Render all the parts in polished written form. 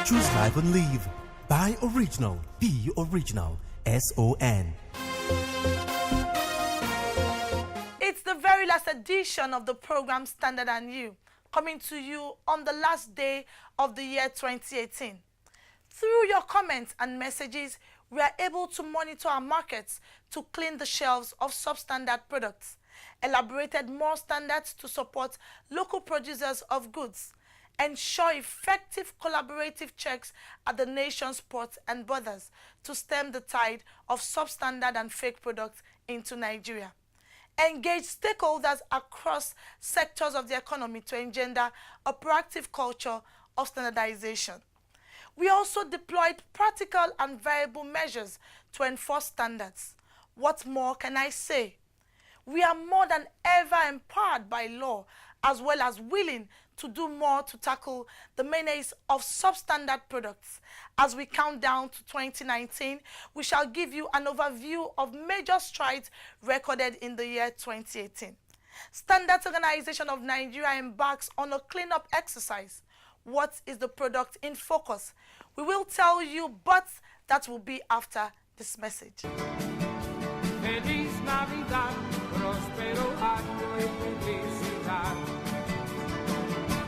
Choose life and live. Buy original. Be original. SON. It's the very last edition of the program Standard and You, coming to you on the last day of the year 2018. Through your comments and messages, we are able to monitor our markets to clean the shelves of substandard products, elaborated more standards to support local producers of goods, ensure effective collaborative checks at the nation's ports and borders to stem the tide of substandard and fake products into Nigeria, engage stakeholders across sectors of the economy to engender a proactive culture of standardization. We also deployed practical and variable measures to enforce standards. What more can I say? We are more than ever empowered by law, as well as willing to do more to tackle the menace of substandard products. As we count down to 2019, we shall give you an overview of major strides recorded in the year 2018. Standards Organization of Nigeria embarks on a cleanup exercise. What is the product in focus? We will tell you, but that will be after this message. Feliz Navidad, prospero año y felicidad.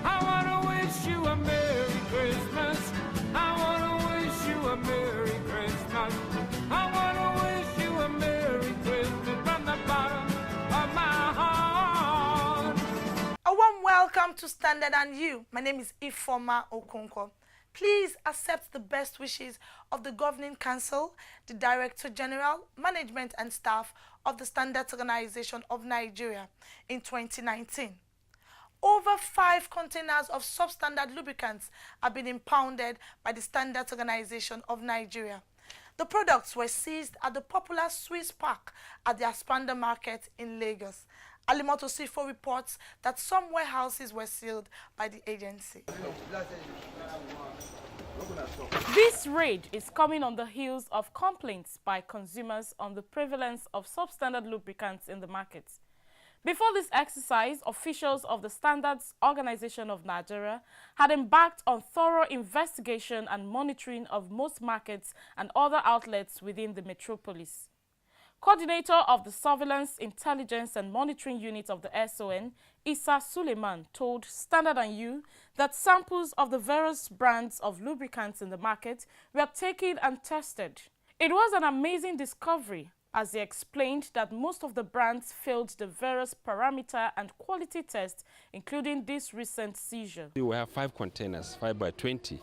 I want to wish you a Merry Christmas. I want to wish you a Merry Christmas. I want to wish you a Merry Christmas from the bottom of my heart. A warm welcome to Standard and You. My name is Ifoma Okonkwo. Please accept the best wishes of the Governing Council, the Director General, Management and Staff of the Standards Organization of Nigeria in 2019. Over 5 containers of substandard lubricants have been impounded by the Standards Organization of Nigeria. The products were seized at the popular Swiss Park at the Aspanda Market in Lagos. Alimoto Sifo reports that some warehouses were sealed by the agency. This raid is coming on the heels of complaints by consumers on the prevalence of substandard lubricants in the market. Before this exercise, officials of the Standards Organization of Nigeria had embarked on thorough investigation and monitoring of most markets and other outlets within the metropolis. Coordinator of the Surveillance, Intelligence and Monitoring Unit of the SON, Issa Suleiman, told Standard and You that samples of the various brands of lubricants in the market were taken and tested. It was an amazing discovery, as he explained that most of the brands failed the various parameter and quality tests, including this recent seizure. We have 5 containers, 5 by 20,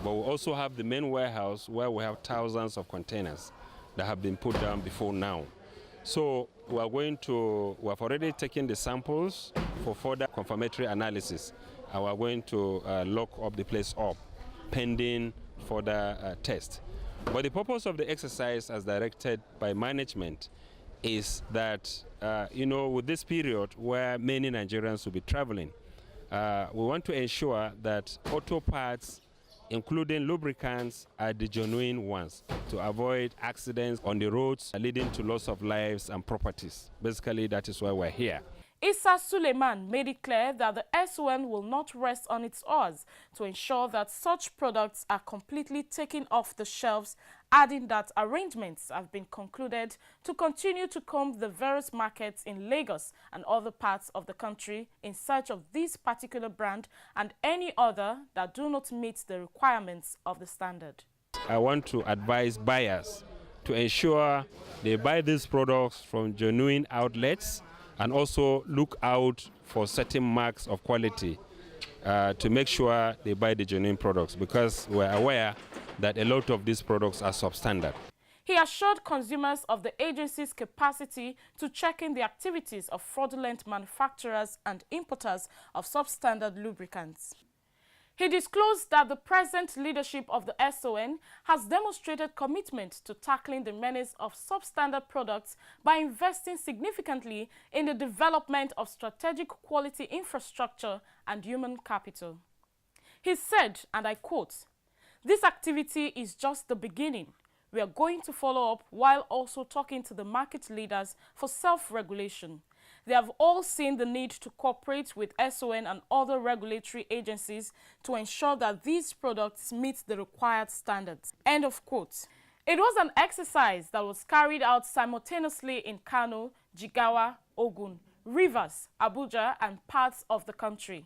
but we also have the main warehouse where we have thousands of containers that have been put down before now. So we have already taken the samples for further confirmatory analysis, and we are going to lock up the place up pending further test. But the purpose of the exercise, as directed by management, is that with this period where many Nigerians will be traveling, we want to ensure that auto parts, including lubricants, are the genuine ones to avoid accidents on the roads leading to loss of lives and properties. Basically, that is why we're here. Issa Suleiman made it clear that the SON will not rest on its oars to ensure that such products are completely taken off the shelves, adding that arrangements have been concluded to continue to comb the various markets in Lagos and other parts of the country in search of this particular brand and any other that do not meet the requirements of the standard. I want to advise buyers to ensure they buy these products from genuine outlets and also look out for certain marks of quality to make sure they buy the genuine products, because we're aware that a lot of these products are substandard. He assured consumers of the agency's capacity to check in the activities of fraudulent manufacturers and importers of substandard lubricants. He disclosed that the present leadership of the SON has demonstrated commitment to tackling the menace of substandard products by investing significantly in the development of strategic quality infrastructure and human capital. He said, and I quote, "This activity is just the beginning. We are going to follow up while also talking to the market leaders for self-regulation. they have all seen the need to cooperate with SON and other regulatory agencies to ensure that these products meet the required standards. End of quote. It was an exercise that was carried out simultaneously in Kano, Jigawa, Ogun, Rivers, Abuja, and parts of the country.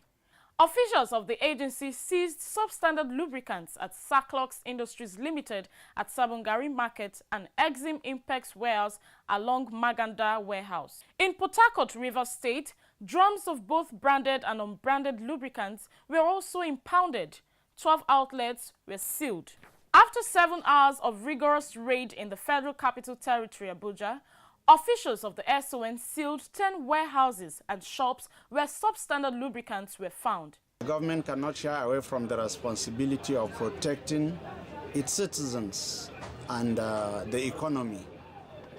Officials of the agency seized substandard lubricants at Saclox Industries Limited at Sabongari Market and Exim Impex warehouse along Maganda warehouse. In Port Harcourt, Rivers State, drums of both branded and unbranded lubricants were also impounded. 12 outlets were sealed. After 7 hours of rigorous raid in the Federal Capital Territory, Abuja, officials of the SON sealed 10 warehouses and shops where substandard lubricants were found. The government cannot shy away from the responsibility of protecting its citizens and the economy.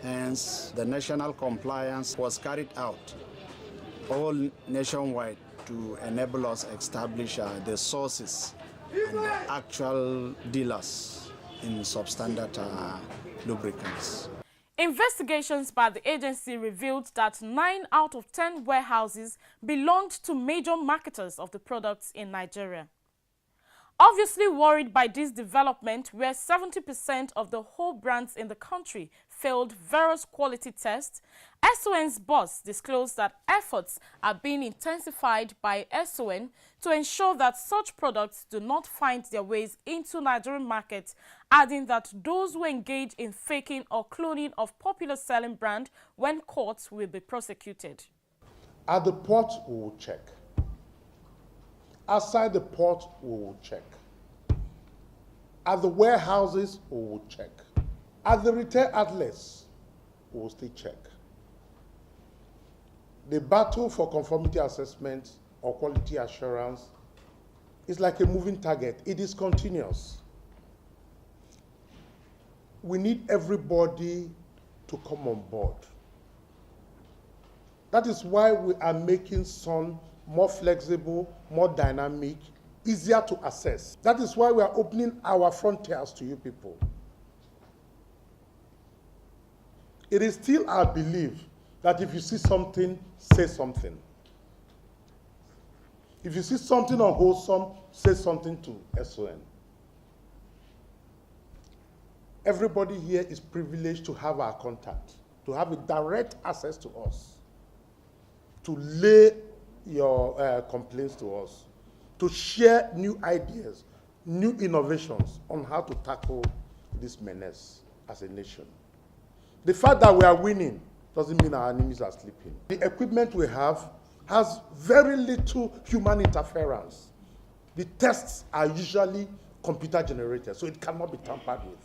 Hence, the national compliance was carried out all nationwide to enable us establish the sources and the actual dealers in substandard lubricants. Investigations by the agency revealed that 9 out of 10 warehouses belonged to major marketers of the products in Nigeria. Obviously worried by this development, where 70% of the whole brands in the country failed various quality tests, SON's boss disclosed that efforts are being intensified by SON to ensure that such products do not find their ways into Nigerian markets, adding that those who engage in faking or cloning of popular selling brand, when caught, will be prosecuted. At the port, we will check. Outside the port, we will check. At the warehouses, we will check. At the retail outlets, we will still check. The battle for conformity assessment or quality assurance is like a moving target. It is continuous. We need everybody to come on board. That is why we are making SON more flexible, more dynamic, easier to assess. That is why we are opening our frontiers to you people. It is still our belief that if you see something, say something. If you see something unwholesome, say something to SON. Everybody here is privileged to have our contact, to have a direct access to us, to lay your complaints to us, to share new ideas, new innovations on how to tackle this menace as a nation. The fact that we are winning doesn't mean our enemies are sleeping. The equipment we have has very little human interference. The tests are usually computer generated, so it cannot be tampered with.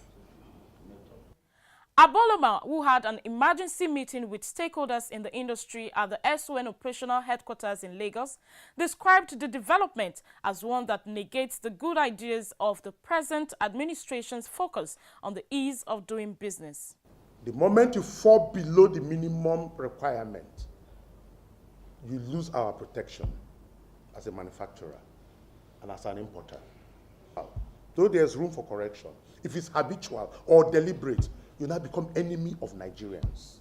Aboloma, who had an emergency meeting with stakeholders in the industry at the SON operational headquarters in Lagos, described the development as one that negates the good ideas of the present administration's focus on the ease of doing business. The moment you fall below the minimum requirement, you lose our protection as a manufacturer and as an importer. Though there's room for correction, if it's habitual or deliberate, you now become enemy of Nigerians.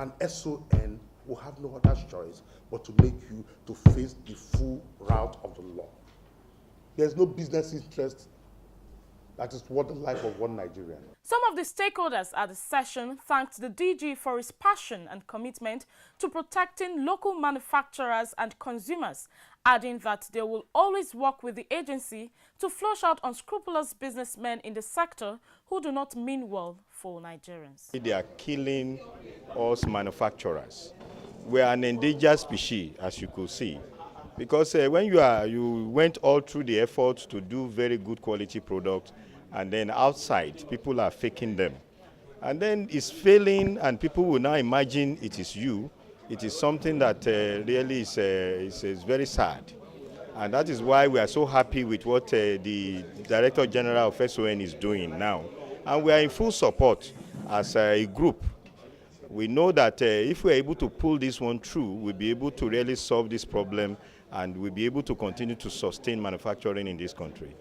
And SON will have no other choice but to make you to face the full route of the law. There's no business interest that is worth the life of one Nigerian. Some of the stakeholders at the session thanked the DG for his passion and commitment to protecting local manufacturers and consumers, adding that they will always work with the agency to flush out unscrupulous businessmen in the sector who do not mean well for Nigerians. They are killing us manufacturers. We are an endangered species, as you could see, because when you went all through the efforts to do very good quality products, and then outside people are faking them, and then it's failing, and people will now imagine it is you. It is something that really is very sad. And that is why we are so happy with what the Director General of SON is doing now. And we are in full support as a group. We know that if we are able to pull this one through, we'll be able to really solve this problem, and we'll be able to continue to sustain manufacturing in this country.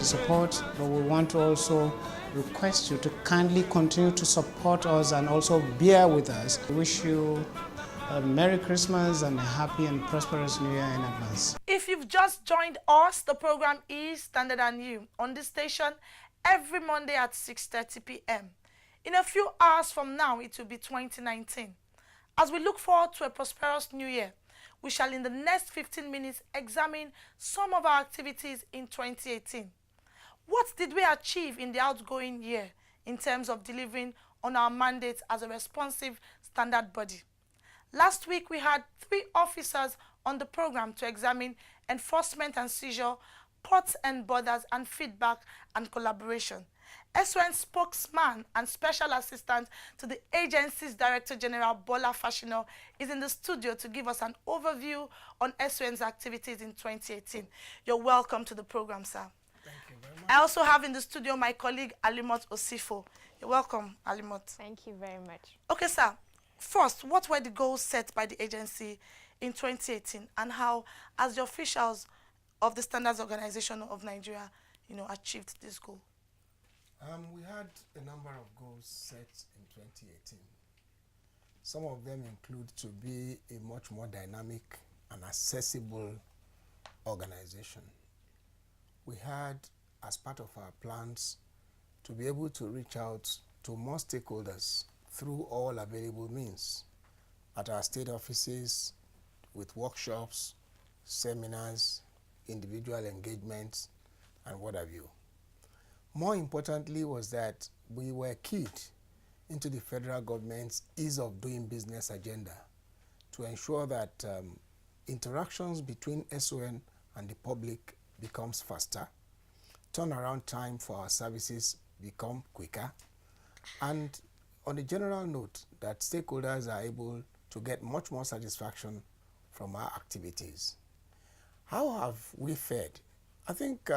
support, but we want to also request you to kindly continue to support us and also bear with us. We wish you a Merry Christmas and a happy and prosperous New Year in advance. If you've just joined us, the program is Standard and You on this station every Monday at 6:30 p.m. In a few hours from now, it will be 2019. As we look forward to a prosperous new year, we shall in the next 15 minutes examine some of our activities in 2018. What did we achieve in the outgoing year in terms of delivering on our mandate as a responsive standard body? Last week, we had 3 officers on the program to examine enforcement and seizure, ports and borders, and feedback and collaboration. SON spokesman and special assistant to the agency's Director General, Bola Fashino, is in the studio to give us an overview on SON's activities in 2018. You're welcome to the program, sir. Thank you very much. I also have in the studio my colleague, Alimot Osifo. You're welcome, Alimot. Thank you very much. Okay, sir. First, what were the goals set by the agency in 2018, and how, as the officials of the Standards Organization of Nigeria, achieved this goal? We had a number of goals set in 2018. Some of them include to be a much more dynamic and accessible organization. We had, as part of our plans, to be able to reach out to more stakeholders through all available means at our state offices, with workshops, seminars, individual engagements, and what have you. More importantly was that we were keyed into the federal government's ease of doing business agenda to ensure that interactions between SON and the public becomes faster, turnaround time for our services become quicker, and on a general note, that stakeholders are able to get much more satisfaction from our activities. How have we fared? I think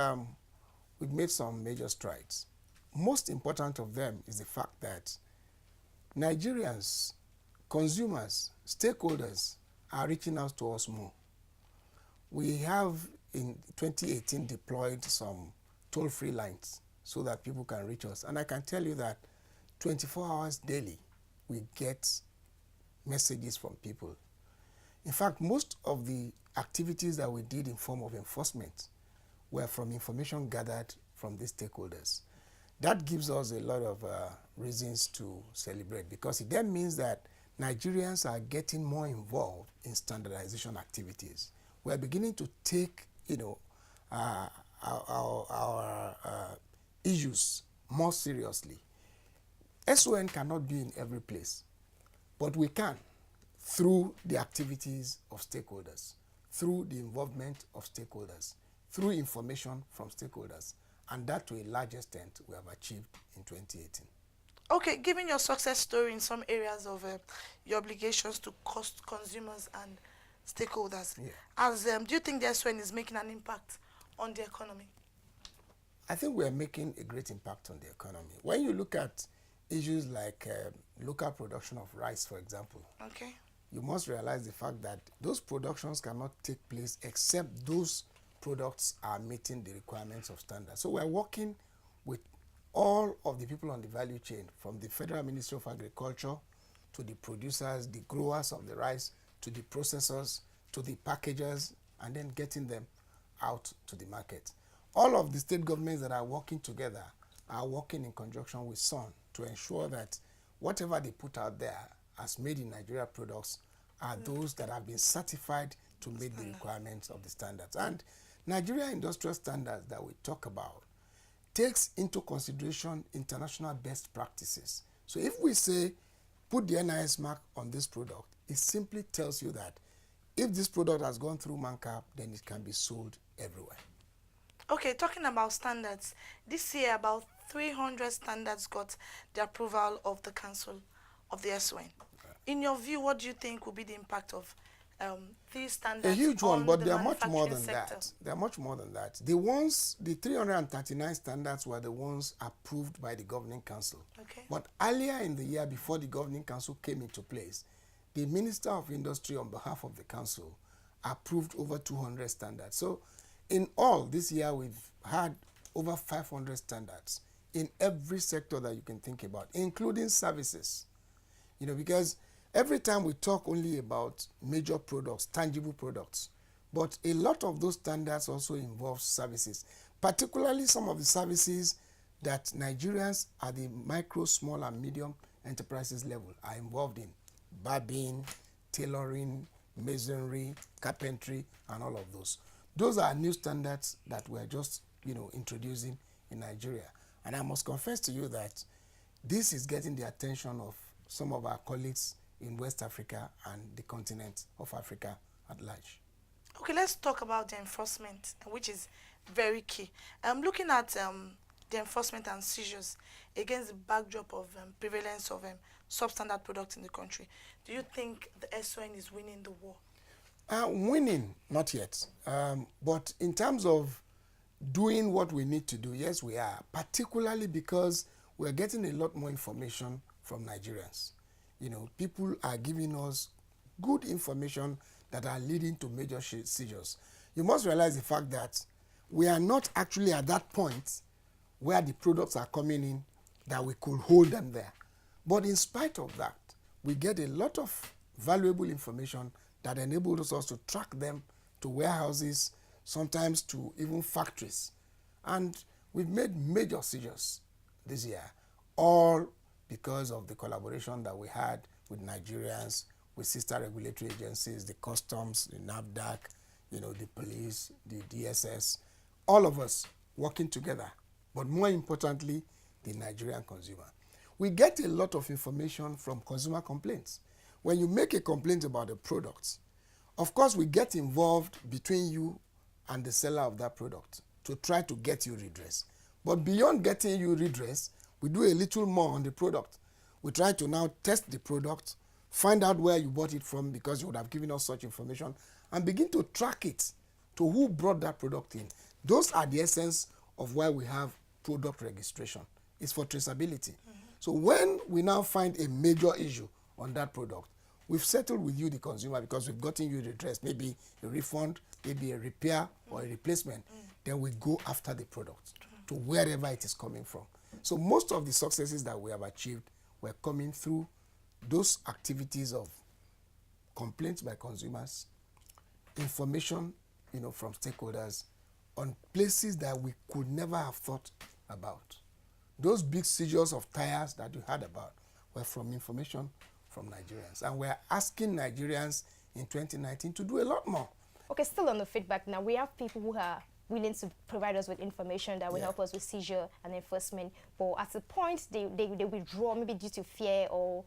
we've made some major strides. Most important of them is the fact that Nigerians, consumers, stakeholders are reaching out to us more. We have in 2018 deployed some toll-free lines so that people can reach us. And I can tell you that 24 hours daily, we get messages from people. In fact, most of the activities that we did in form of enforcement were from information gathered from these stakeholders. That gives us a lot of reasons to celebrate, because it then means that Nigerians are getting more involved in standardization activities. We're beginning to take, our issues more seriously. SON cannot be in every place, but we can through the activities of stakeholders, through the involvement of stakeholders, through information from stakeholders, and that to a large extent we have achieved in 2018. Okay, given your success story in some areas of your obligations to consumers and stakeholders, do you think the SON is making an impact on the economy? I think we are making a great impact on the economy. When you look at issues like local production of rice, for example, you must realize the fact that those productions cannot take place except those products are meeting the requirements of standards. So we're working with all of the people on the value chain, from the Federal Ministry of Agriculture to the producers, the growers of the rice, to the processors, to the packagers, and then getting them out to the market. All of the state governments that are working together are working in conjunction with SON to ensure that whatever they put out there as made in Nigeria products are those that have been certified to meet the requirements of the standards. And Nigeria industrial standards that we talk about takes into consideration international best practices. So if we say, put the NIS mark on this product, it simply tells you that if this product has gone through MANCAP, then it can be sold everywhere. Okay, talking about standards, this year about 300 standards got the approval of the Council of the SON. In your view, what do you think will be the impact of these standards? A huge one, but the they are much more than sector? that. They are much more than that. The 339 standards were the ones approved by the Governing Council. Okay. But earlier in the year, before the Governing Council came into place, the Minister of Industry, on behalf of the Council, approved over 200 standards. So in all, this year we've had over 500 standards in every sector that you can think about, including services. You know, because every time we talk only about major products, tangible products, but a lot of those standards also involve services, particularly some of the services that Nigerians at the micro, small, and medium enterprises level are involved in: barbing, tailoring, masonry, carpentry, and all of those. Those are new standards that we're just, introducing in Nigeria. And I must confess to you that this is getting the attention of some of our colleagues in West Africa and the continent of Africa at large. Okay, let's talk about the enforcement, which is very key. Looking at the enforcement and seizures against the backdrop of prevalence of substandard products in the country, do you think the SON is winning the war? Winning, not yet. But in terms of doing what we need to do, yes, we are, particularly because we're getting a lot more information from Nigerians. People are giving us good information that are leading to major seizures. You must realize the fact that we are not actually at that point where the products are coming in that we could hold them there. But in spite of that, we get a lot of valuable information that enables us to track them to warehouses, sometimes to even factories. And we've made major seizures this year, all because of the collaboration that we had with Nigerians, with sister regulatory agencies, the customs, the NAFDAC, the police, the DSS, all of us working together, but more importantly, the Nigerian consumer. We get a lot of information from consumer complaints. When you make a complaint about a product, of course we get involved between you and the seller of that product to try to get you redress. But beyond getting you redress, we do a little more on the product. We try to now test the product, find out where you bought it from because you would have given us such information, and begin to track it to who brought that product in. Those are the essence of why we have product registration. It's for traceability. So when we now find a major issue on that product, we've settled with you, the consumer, because we've gotten you redress, maybe a refund, maybe a repair or a replacement. Then we go after the product to wherever it is coming from. So most of the successes that we have achieved were coming through those activities of complaints by consumers, information, from stakeholders on places that we could never have thought about. Those big seizures of tires that you heard about were from information from Nigerians. And we're asking Nigerians in 2019 to do a lot more. Okay, still on the feedback now, we have people who are willing to provide us with information that will help us with seizure and enforcement, but at a point they withdraw, maybe due to fear or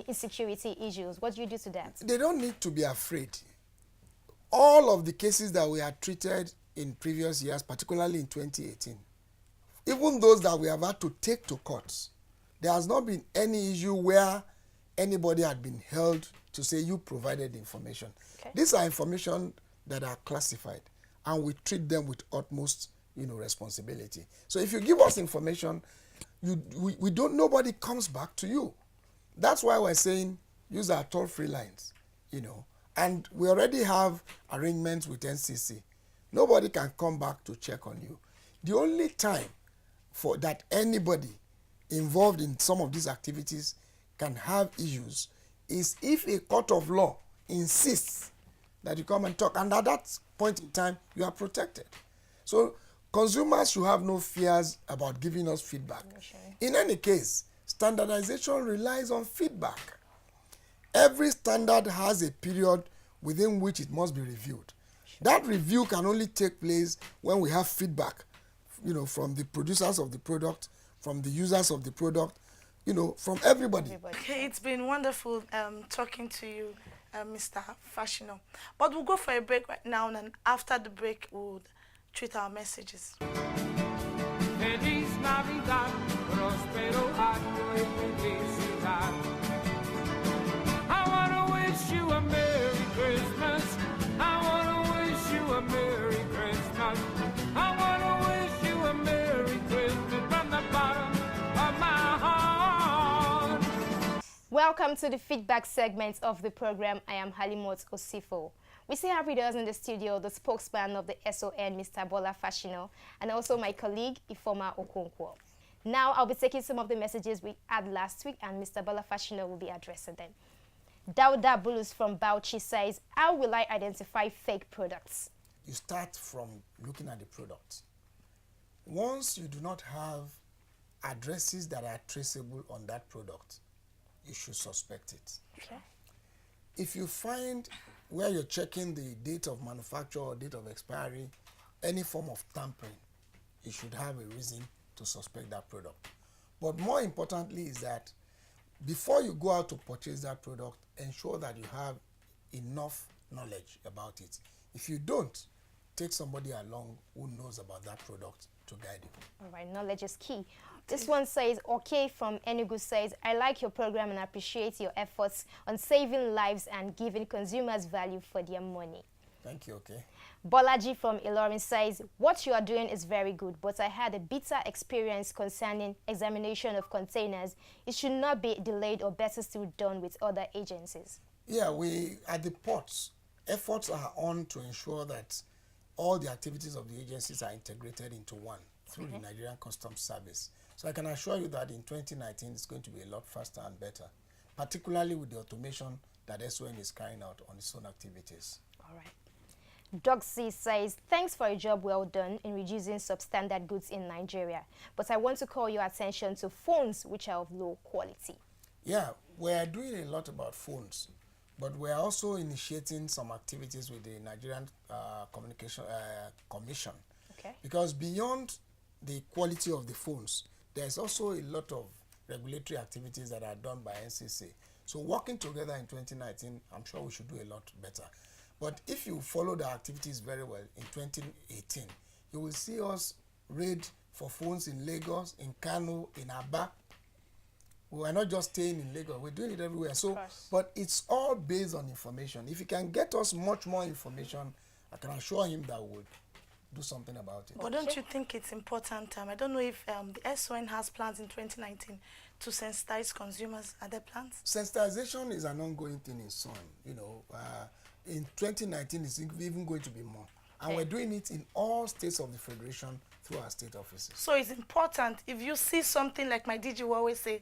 insecurity issues. What do you do to that? They don't need to be afraid. All of the cases that we had treated in previous years, particularly in 2018, even those that we have had to take to courts, there has not been any issue where anybody had been held to say you provided information. Okay. These are information that are classified, and we treat them with utmost, responsibility. So if you give us information, nobody comes back to you. That's why we're saying use our toll-free lines, and we already have arrangements with NCC. Nobody can come back to check on you. The only time for that anybody involved in some of these activities can have issues is if a court of law insists that you come and talk, and at that point in time you are protected. So consumers should have no fears about giving us feedback. Sure. In any case, standardization relies on feedback. Every standard has a period within which it must be reviewed. Sure. That review can only take place when we have feedback, from the producers of the product, from the users of the product, from everybody. Okay, it's been wonderful talking to you, Mr. Fashino. But we'll go for a break right now, and after the break, we'll treat our messages. Feliz Navidad, prospero año y felicidad. I want to wish you a Merry Christmas. I want to wish you a Merry Christmas. I want to wish you a Merry Christmas from the bottom of my heart. Welcome to the feedback segment of the program. I am Halimot Osifo. We still have with us in the studio the spokesman of the SON, Mr. Bola Fashino, and also my colleague, Ifoma Okonkwo. Now I'll be taking some of the messages we had last week, and Mr. Bola Fashino will be addressing them. Dauda Bulus from Bauchi says, how will I identify fake products? You start from looking at the product. Once you do not have addresses that are traceable on that product, you should suspect it. Okay. If you find where you're checking the date of manufacture or date of expiry, any form of tampering, you should have a reason to suspect that product. But more importantly is that before you go out to purchase that product, ensure that you have enough knowledge about it. If you don't, take somebody along who knows about that product to guide you. All right, knowledge is key. This one says, okay from Enugu says, I like your program and appreciate your efforts on saving lives and giving consumers value for their money. Thank you, okay. Bolaji from Ilorin says, what you are doing is very good, but I had a bitter experience concerning examination of containers. It should not be delayed or better still done with other agencies. Yeah, we, at the ports, efforts are on to ensure that all the activities of the agencies are integrated into one through the Nigerian Customs Service. So I can assure you that in 2019, it's going to be a lot faster and better, particularly with the automation that SON is carrying out on its own activities. All right. Doxy says, thanks for a job well done in reducing substandard goods in Nigeria, but I want to call your attention to phones which are of low quality. Yeah, we are doing a lot about phones, but we are also initiating some activities with the Nigerian Communication Commission. Okay. Because beyond the quality of the phones, there's also a lot of regulatory activities that are done by NCC. So working together in 2019, I'm sure we should do a lot better. But if you follow the activities very well in 2018, you will see us raid for phones in Lagos, in Kano, in Aba. We are not just staying in Lagos, we're doing it everywhere. So, but it's all based on information. If you can get us much more information, I can assure him that we'll do something about it. But don't you think it's important? I don't know if the SON has plans in 2019 to sensitize consumers. Are there plans? Sensitization is an ongoing thing in SON. You know, in 2019, it's even going to be more. And we're doing it in all states of the Federation through our state offices. So it's important. If you see something, like my DG will always say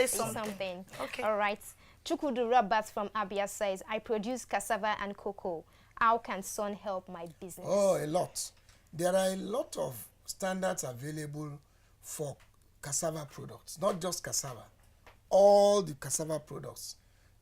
something. Okay. All right. Chukwudu Robert from Abia says, I produce cassava and cocoa. How can SON help my business? Oh, a lot. There are a lot of standards available for cassava products, not just cassava, all the cassava products,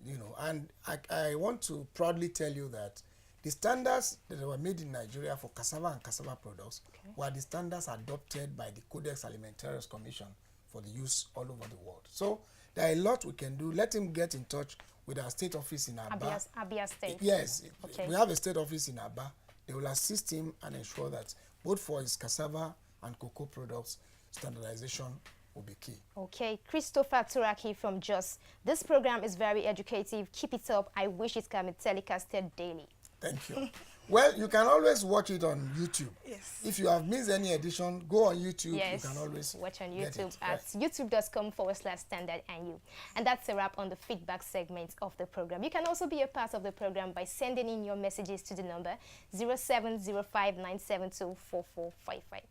you know. And I want to proudly tell you that the standards that were made in Nigeria for cassava and cassava products were the standards adopted by the Codex Alimentarius Commission for the use all over the world. So there are a lot we can do. Let him get in touch with our state office in Aba. Abia State. Yes, we have a state office in Aba. They will assist him and ensure that both for his cassava and cocoa products, standardization will be key. Okay, Christopher Turaki from Jos. This program is very educative. Keep it up. I wish it can be telecasted daily. Thank you. Well, you can always watch it on YouTube. Yes. If you have missed any edition, go on YouTube. Yes. You can always watch on get YouTube it, at youtube.com/standardandyou. And that's a wrap on the feedback segment of the program. You can also be a part of the program by sending in your messages to the number 0705-972-4455.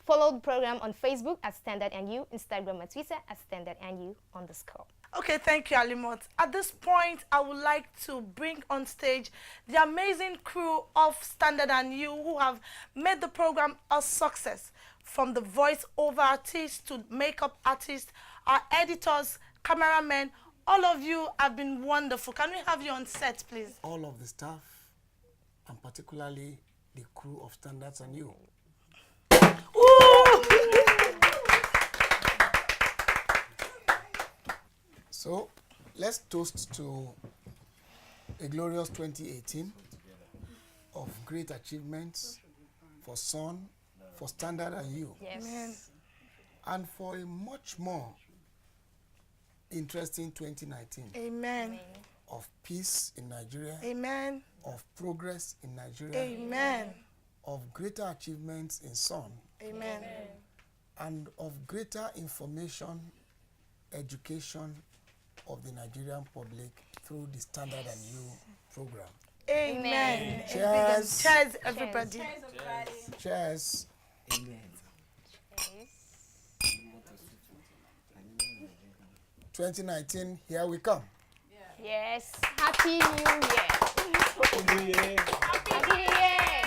Follow the program on Facebook at StandardandYou, Instagram and Twitter at StandardandYou_. Okay, thank you, Alimot. At this point, I would like to bring on stage the amazing crew of Standard and You who have made the program a success. From the voice-over artists to makeup artists, our editors, cameramen, all of you have been wonderful. Can we have you on set, please? All of the staff, and particularly the crew of Standards and You. So, let's toast to a glorious 2018 of great achievements for SON, for Standard and You. Yes. Amen. And for a much more interesting 2019. Amen. Of peace in Nigeria. Amen. Of progress in Nigeria. Amen. Of greater achievements in SON. Amen. And of greater information, education of the Nigerian public through the Standard and You program. Amen. Cheers. Cheers, everybody. Cheers. Amen. 2019, here we come. Yes. Happy New Year. Happy New Year. Happy New Year.